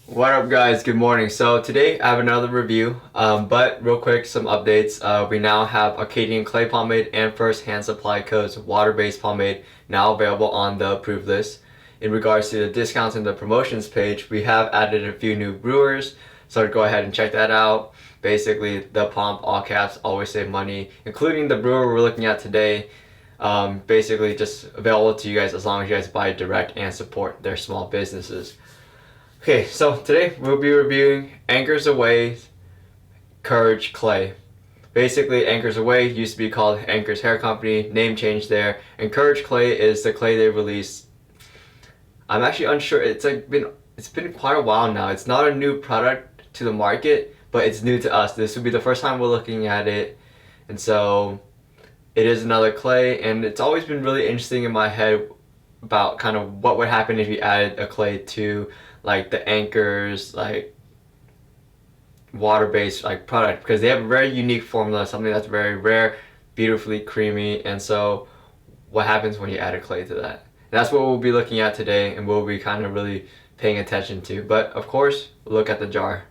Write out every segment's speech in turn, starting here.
What up guys, good morning. So today I have another review, but real quick some updates. We now have Arcadian Clay Pomade and First Hand Supply Co's water-based pomade now available on the approved list. In regards to the discounts and the promotions page, we have added a few new brewers, so go ahead and check that out. Basically the Pomp, all caps, always save money, including the brewer we're looking at today. Basically just available to you guys as long as you guys buy direct and support their small businesses. Okay, so today we'll be reviewing Anchors Away Courage Clay. Basically, Anchors Away used to be called Anchors Hair Company, name change there, and Courage Clay is the clay they released. I'm actually unsure. It's been quite a while now. It's not a new product to the market, but it's new to us. This would be the first time we're looking at it, and so it is another clay. And it's always been really interesting in my head about kind of what would happen if you added a clay to like the Anchors like water-based like product, because they have a very unique formula, something that's very rare, beautifully creamy. And so what happens when you add a clay to that? And that's what we'll be looking at today, and we'll be kind of really paying attention to. But of course, look at the jar.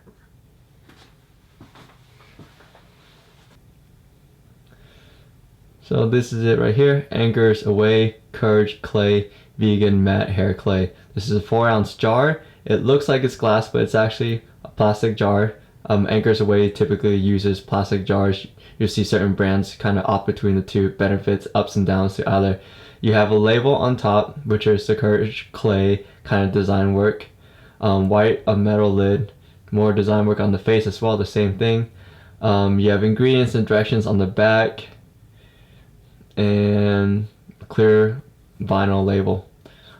So this is it right here, Anchors Away Courage Clay Vegan Matte Hair Clay. This is a 4-ounce jar. It looks like it's glass, but it's actually a plastic jar. Anchors Away typically uses plastic jars. You'll see certain brands kind of opt between the two, benefits, ups and downs to either. You have a label on top, which is the Courage Clay kind of design work. White, a metal lid, more design work on the face as well, the same thing. You have ingredients and directions on the back, and clear vinyl label.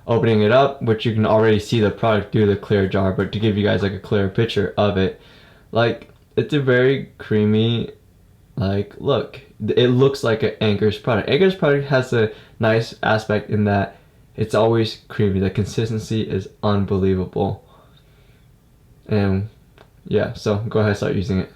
Opening it up, which you can already see the product through the clear jar, but to give you guys like a clear picture of it, like it's a very creamy like look. It looks like an Anchors product. Anchors product has a nice aspect in that it's always creamy. The consistency is unbelievable. And yeah, so go ahead and start using it.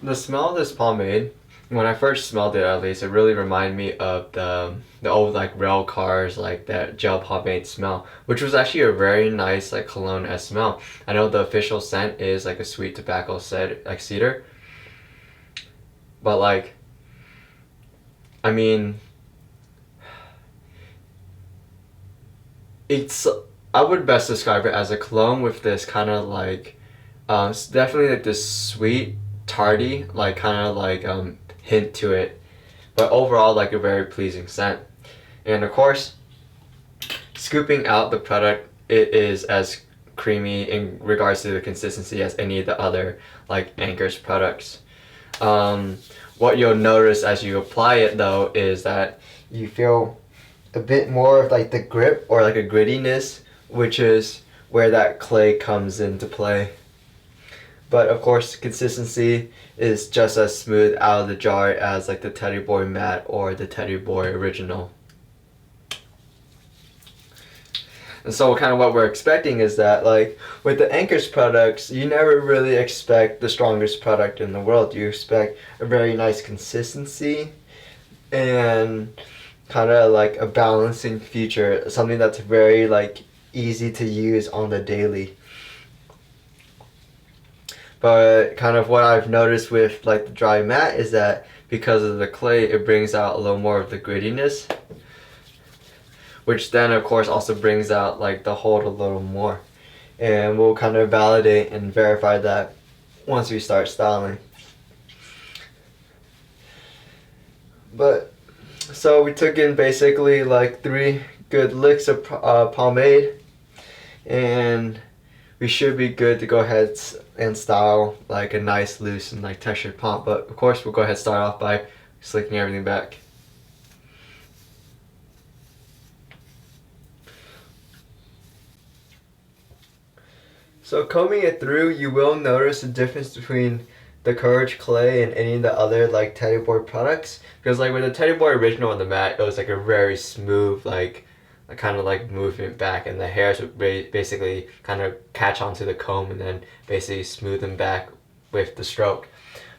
The smell of this pomade, when I first smelled it at least, it really reminded me of the old like rail cars, like that gel pomade smell, which was actually a very nice like cologne-esque smell. I know the official scent is like a sweet tobacco scent, like cedar, but like, I mean, it's, I would best describe it as a cologne with this kind of like, it's definitely like this sweet, tarty, like kind of like hint to it, but overall like a very pleasing scent. And of course, scooping out the product, it is as creamy in regards to the consistency as any of the other like Anchors products. What you'll notice as you apply it though is that you feel a bit more of like the grip or like a grittiness, which is where that clay comes into play. But of course, consistency is just as smooth out of the jar as like the Teddy Boy Matte or the Teddy Boy Original. And so kind of what we're expecting is that like with the Anchors products, you never really expect the strongest product in the world. You expect a very nice consistency and kind of like a balancing feature, something that's very like easy to use on the daily. But kind of what I've noticed with like the dry matte is that because of the clay, it brings out a little more of the grittiness, which then of course also brings out like the hold a little more. And we'll kind of validate and verify that once we start styling. But so we took in basically like 3 good licks of pomade, and we should be good to go ahead and style like a nice loose and like textured pomp. But of course we'll go ahead and start off by slicking everything back. So combing it through, you will notice a difference between the Courage Clay and any of the other like Teddy Boy products, because like with the Teddy Boy Original and the matte, it was like a very smooth like kind of like movement back, and the hairs would basically kind of catch onto the comb and then basically smooth them back with the stroke.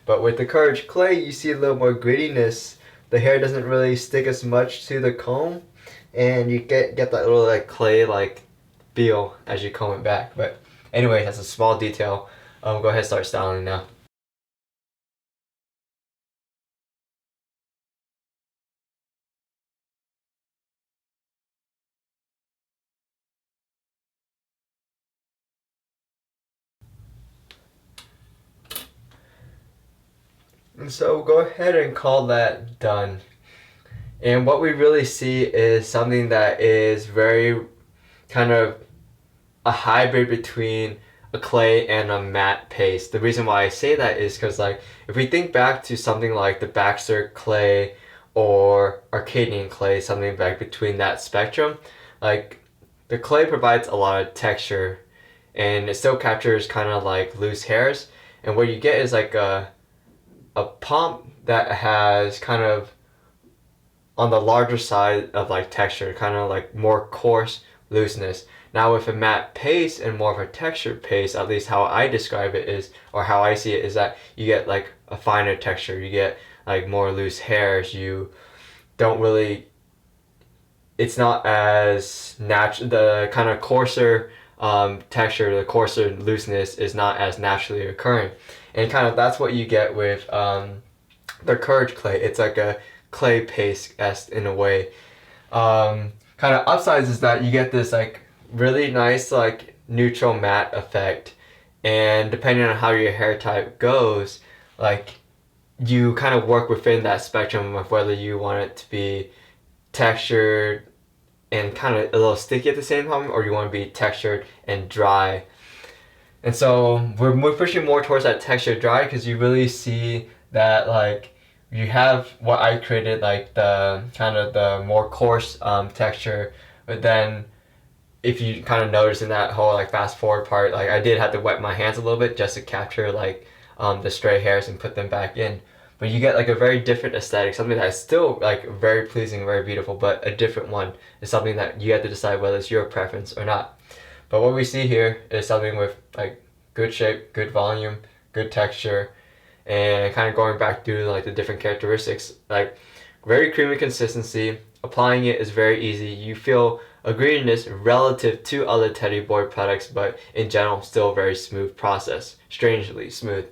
But with the Courage Clay, you see a little more grittiness. The hair doesn't really stick as much to the comb, and you get that little like clay like feel as you comb it back. But anyway, that's a small detail. Go ahead and start styling now. And so go ahead and call that done. And what we really see is something that is very kind of a hybrid between a clay and a matte paste. The reason why I say that is because, like, if we think back to something like the Baxter clay or Arcadian clay, something back between that spectrum, like the clay provides a lot of texture and it still captures kind of like loose hairs. And what you get is like a pomp that has kind of on the larger side of like texture, kind of like more coarse looseness. Now with a matte paste and more of a textured paste, at least how I describe it is, or how I see it, is that you get like a finer texture, you get like more loose hairs, you don't really, it's not as natural, the kind of coarser texture, the coarser looseness is not as naturally occurring. And kind of that's what you get with the Courage clay. It's like a clay paste in a way. Kind of upsides is that you get this like really nice like neutral matte effect, and depending on how your hair type goes, like you kind of work within that spectrum of whether you want it to be textured and kind of a little sticky at the same time, or you want to be textured and dry. And so we're pushing more towards that texture dry because you really see that like you have what I created, like the kind of the more coarse texture, but then if you kind of notice in that whole like fast forward part, like I did have to wet my hands a little bit just to capture like the stray hairs and put them back in. But you get like a very different aesthetic, something that is still like very pleasing, very beautiful, but a different one. Is something that you have to decide whether it's your preference or not. But what we see here is something with like good shape, good volume, good texture, and kind of going back to like the different characteristics, like very creamy consistency. Applying it is very easy. You feel a greenness relative to other Teddy Boy products, but in general, still a very smooth process. Strangely smooth.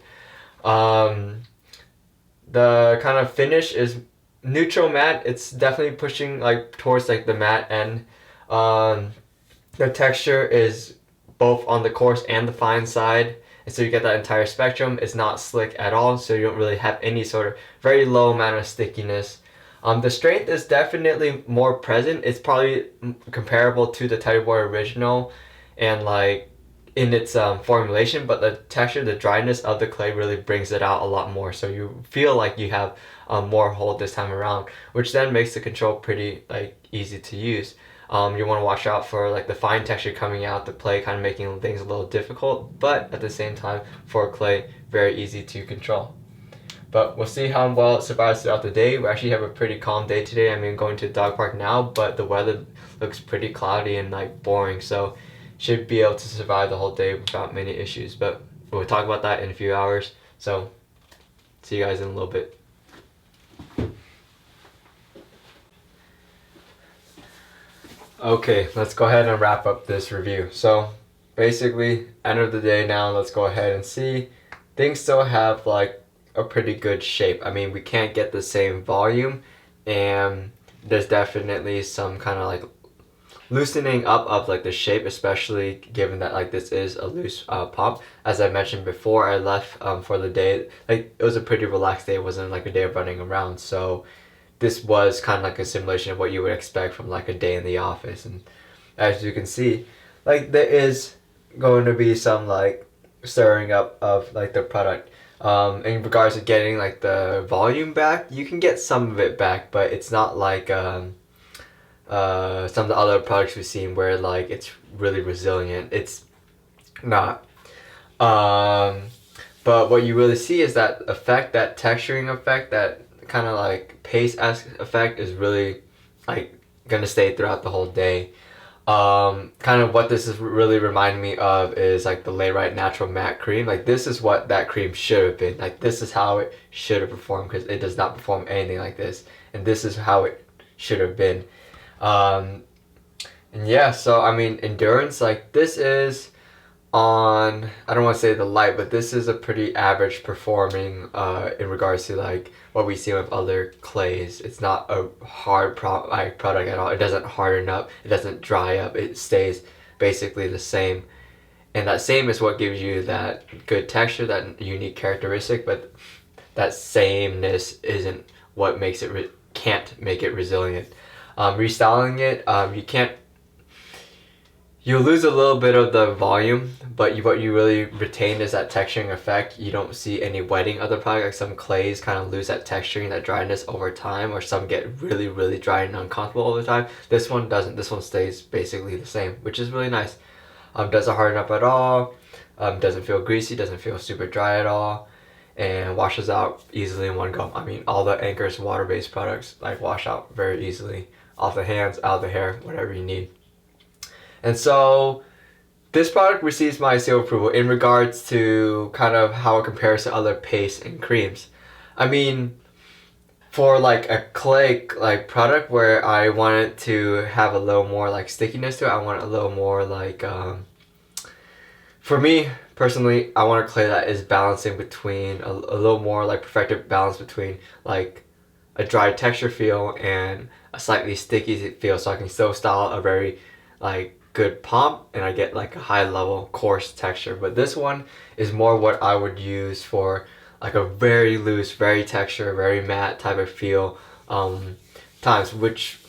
The kind of finish is neutral matte. It's definitely pushing like towards like the matte end. The texture is both on the coarse and the fine side, and so you get that entire spectrum. It's not slick at all, so you don't really have any sort of very low amount of stickiness. The strength is definitely more present. It's probably comparable to the Teddy Boy original and like in its formulation, but the texture, the dryness of the clay really brings it out a lot more. So you feel like you have more hold this time around, which then makes the control pretty like easy to use. You want to watch out for like the fine texture coming out the clay, kind of making things a little difficult, but at the same time for clay, very easy to control. But we'll see how well it survives throughout the day. We actually have a pretty calm day today. I mean, going to the dog park now, but the weather looks pretty cloudy and like boring, so should be able to survive the whole day without many issues. But we'll talk about that in a few hours. So see you guys in a little bit. Okay, let's go ahead and wrap up this review. So basically, end of the day now, let's go ahead and see. Things still have like a pretty good shape. I mean, we can't get the same volume, and there's definitely some kind of like loosening up of like the shape, especially given that like this is a loose pop. As I mentioned before, I left for the day. Like it was a pretty relaxed day. It wasn't like a day of running around. So this was kind of like a simulation of what you would expect from like a day in the office. And as you can see, like there is going to be some like stirring up of like the product. In regards to getting like the volume back, you can get some of it back, but it's not like some of the other products we've seen where like it's really resilient. It's not. But what you really see is that effect, that texturing effect, that kind of like paste-esque effect is really like gonna stay throughout the whole day. Kind of what this is really reminding me of is like the Lay Right Natural Matte Cream. Like this is what that cream should have been. Like this is how it should have performed, because it does not perform anything like this. And this is how it should have been. And yeah, so I mean, endurance, like this is on, I don't want to say the light, but this is a pretty average performing in regards to like what we see with other clays. It's not a hard product at all. It doesn't harden up, it doesn't dry up, it stays basically the same. And that same is what gives you that good texture, that unique characteristic, but that sameness isn't what makes it can't make it resilient. Restyling it, you can't, you lose a little bit of the volume, but what you really retain is that texturing effect. You don't see any wetting of the product. Like some clays kind of lose that texturing, that dryness over time, or some get really, really dry and uncomfortable over time. This one doesn't. This one stays basically the same, which is really nice. Doesn't harden up at all. Doesn't feel greasy. Doesn't feel super dry at all, and washes out easily in one go. I mean, all the Anchor's water-based products like wash out very easily off the hands, out of the hair, whatever you need. And so this product receives my seal of approval in regards to kind of how it compares to other pastes and creams. I mean, for like a clay like product where I want it to have a little more like stickiness to it, I want a little more like for me personally, I want a clay that is balancing between a little more like perfected balance between like a dry texture feel and a slightly sticky feel, so I can still style a very like good pomp and I get like a high level coarse texture. But this one is more what I would use for like a very loose, very texture, very matte type of feel times, which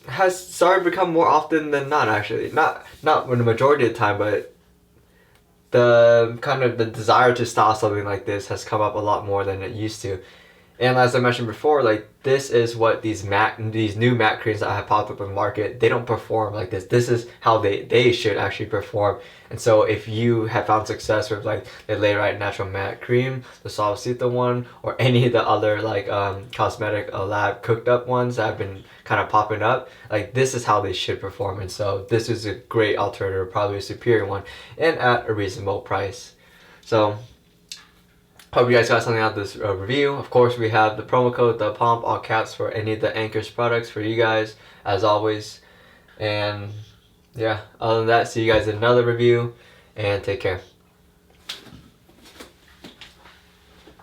has started to become more often than not actually. Not when the majority of the time, but the kind of the desire to style something like this has come up a lot more than it used to. And as I mentioned before, like this is what these new matte creams that have popped up in the market, they don't perform like this. This is how they should actually perform. And so if you have found success with like the Layrite Natural Matte Cream, the Suavecito one, or any of the other like cosmetic lab cooked up ones that have been kind of popping up, like this is how they should perform. And so this is a great alternative, probably a superior one, and at a reasonable price. So hope you guys got something out of this review. Of course, we have the promo code, the Pomp, all caps, for any of the Anchor's products for you guys, as always. And yeah, other than that, see you guys in another review, and take care.